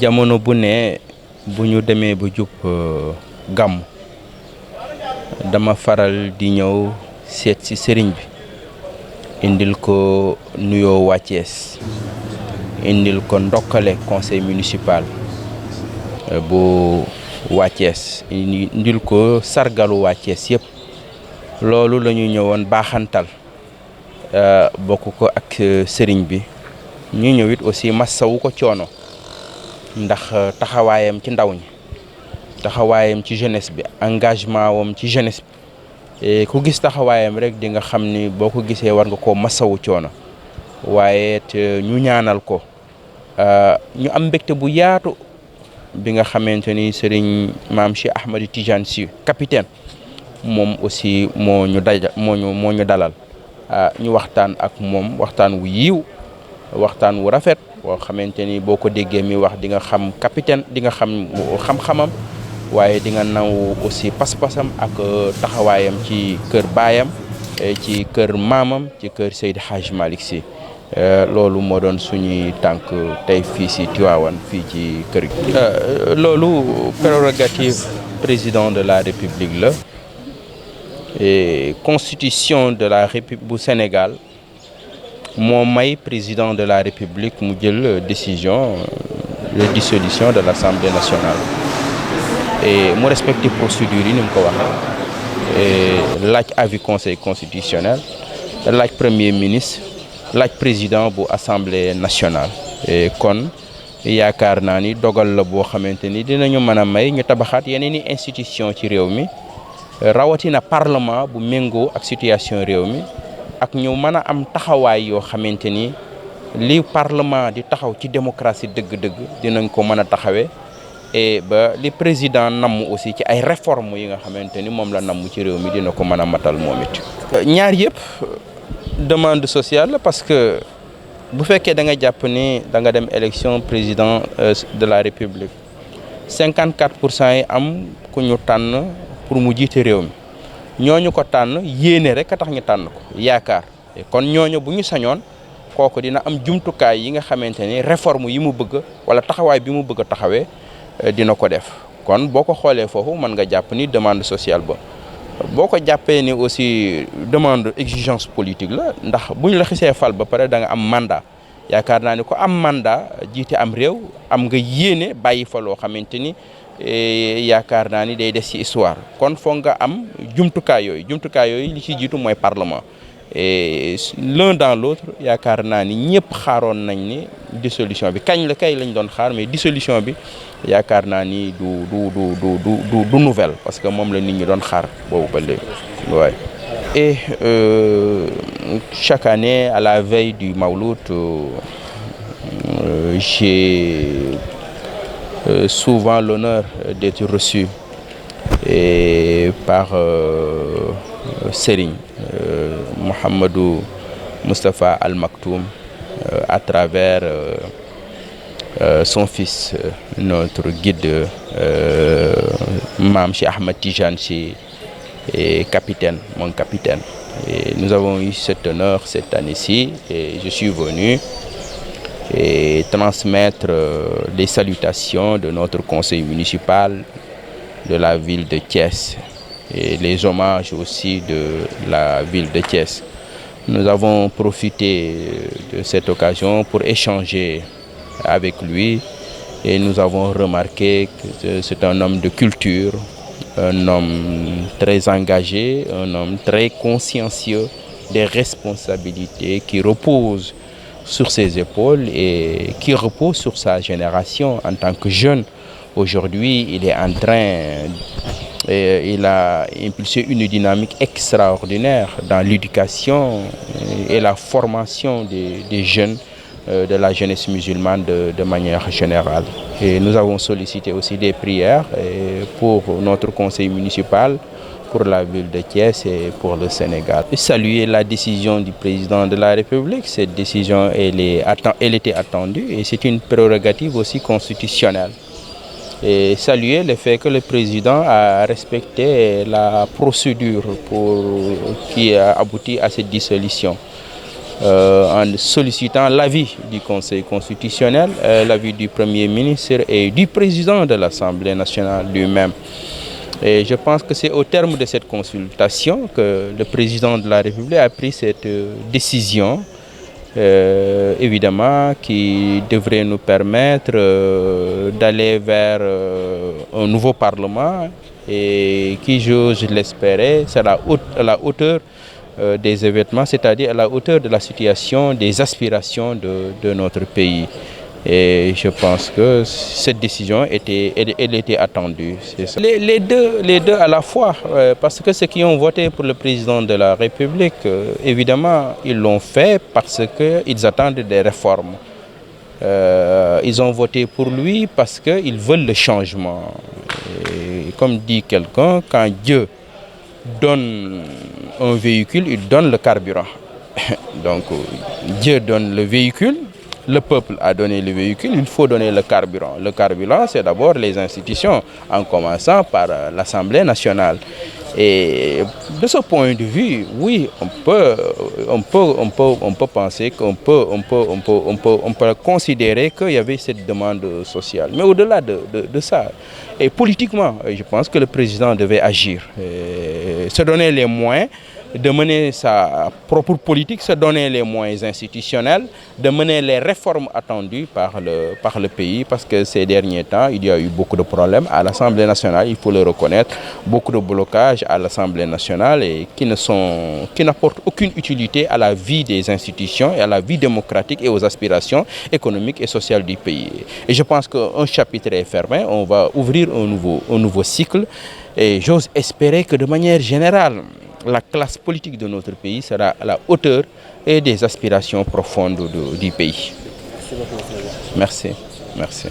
jamono bu ne bu ñu demee ba jub gàmm dama faral di ñëw seet ci sëriñ bi indil ko nuyoo waa Thiès indil ko ndokkale conseil municipal bu waa Thiès indil ko sargalu waa Thiès yëpp loolu la ñu ñëwoon baaxantal bokk ko ak sëriñ bi ñu ñëw it aussi massawu ko coono ndax taxawaayam ci ndaw ñi taxawaayam ci jeunesse bi engagement wam ci jeunesse bi ku gis taxawaayam rek di nga xam ni boo ko gisee war nga koo masawu coono waaye ñu ñaanal ko ñu am mbégte bu yaatu bi nga xamante ni sëriñ maam Cheikh Ahmed Tidiane Sy capitaine moom aussi moo ñu dalal ñu waxtaan ak moom waxtaan wu yiiw waxtaan wu rafet boo xamante ni boo ko déggee mi wax di nga xam capitaine di nga xam xam-xamam waaye di nga naw aussi pas-pasam ak taxawaayam ci kër baayam ci kër maamam ci kër Seydi Hadj Malick Sy loolu moo doon suñuy tànk tey fii si Tivaouane fii ci kër gi. loolu prérogative président de la République la et constitution de la République bu Sénégal moo may président de la République mu jël décision de dissolution de l'Assemblée nationale et mu respecter procédure yi ni mu ko waxee laaj avis conseil constitutionnel laaj premier ministre laaj président bu Assemblée nationale et kon yaakaar naa ni dogal la boo xamante ni dinañu mën a may ñu tabaxaat yeneen i institution ci réew mi rawatina parlement bu méngoo ak situation réew mi ak ñu mën a am taxawaay yoo xamante ni li parlement di taxaw ci démocratie dëgg-dëgg dinañ ko mën a taxawee et ba li président namm aussi ci ay réformes yi nga xamante ni moom la namm ci réew mi dina ko mën a matal moom it. ñaar yëpp demande sociale la parce que bu fekkee da nga jàpp ni da nga dem élection président de la République 54% yi am ku ñu tànn pour mu jiite réew mi. ñooñu ko tànn yéene rek a tax ñu tànn ko yaakaar kon ñooñu bu ñu sañoon kooku dina am jumtukaay yi nga xamante ni réforme yi mu bëgg wala taxawaay bi mu bëgg a taxawee dina ko def kon boo ko xoolee foofu mën nga jàpp ni demande sociale ba boo ko jàppee ni aussi demande exigence politique la ndax bu ñu la xisee fal ba pare da nga am mandat yaakaar naa ni ko am mandat jiite am réew am nga yéene bàyyi fa loo xamante ni yaakaar naa ni day des ci histoire kon foog nga am jumtukaay yooyu li ci jiitu mooy parlement et l'un dans l'autre yaakaar naa ni ñëpp xaaroon nañ ni dissolution bi kañ la kay lañ doon xaar mais dissolution bi yaakaar naa ni du nouvelle parce que moom la nit ñi doon xaar boobu ba léegi waaye et chaque année à la veille du Mawlud j'ai souvent l'honneur d'être reçu par Serigne Mouhamadou Moustapha Al Maktoum à travers son fils, notre guide Mam Cheikh Ahmed Tidiane Sy et capitaine, mon capitaine. Et nous avons eu cet honneur cette année-ci et je suis venu et transmettre les salutations de notre conseil municipal de la ville de Thiès et les hommages aussi de la ville de Thiès. Nous avons profité de cette occasion pour échanger avec lui et nous avons remarqué que c'est un homme de culture, un homme très engagé, un homme très consciencieux des responsabilités qui reposent sur ses épaules et qui repose sur sa génération en tant que jeune. Aujourd'hui, il est en train, il a impulsé une dynamique extraordinaire dans l'éducation et la formation des jeunes, de la jeunesse musulmane de manière générale. Et nous avons sollicité aussi des prières pour notre conseil municipal, pour la ville de Thiès et pour le Sénégal. Saluer la décision du président de la République. Cette décision, elle était attendue et c'est une prérogative aussi constitutionnelle. Et saluer le fait que le président a respecté la procédure qui a abouti à cette dissolution. en sollicitant l'avis du Conseil constitutionnel, l'avis du Premier ministre et du Président de l'Assemblée nationale lui-même. Et je pense que c'est au terme de cette consultation que le Président de la République a pris cette décision, évidemment, qui devrait nous permettre d'aller vers un nouveau Parlement et qui, j'ose l'espérer, sera à la hauteur des événements, c'est-à-dire à la hauteur de la situation, des aspirations de notre pays. Et je pense que cette décision elle était attendue. Ça. Les deux à la fois, parce que ceux qui ont voté pour le président de la République, évidemment, ils l'ont fait parce qu'ils attendent des réformes. Ils ont voté pour lui parce qu'ils veulent le changement. Et comme dit quelqu'un, quand Dieu donne un véhicule, il donne le carburant. Donc Dieu donne le véhicule, le peuple a donné le véhicule, il faut donner le carburant. Le carburant, c'est d'abord les institutions, en commençant par l'Assemblée nationale. Et de ce point de vue, oui, on peut penser qu'on peut considérer qu'il y avait cette demande sociale. Mais au-delà de ça, et politiquement, je pense que le président devait agir, se donner les moyens de mener sa propre politique, se donner les moyens institutionnels, de mener les réformes attendues par le pays, parce que ces derniers temps, il y a eu beaucoup de problèmes à l'Assemblée nationale, il faut le reconnaître, beaucoup de blocages à l'Assemblée nationale et qui n'apportent aucune utilité à la vie des institutions et à la vie démocratique et aux aspirations économiques et sociales du pays. Et je pense qu'un chapitre est fermé, on va ouvrir un nouveau cycle et j'ose espérer que de manière générale, la classe politique de notre pays sera à la hauteur et des aspirations profondes du pays. Merci. Merci.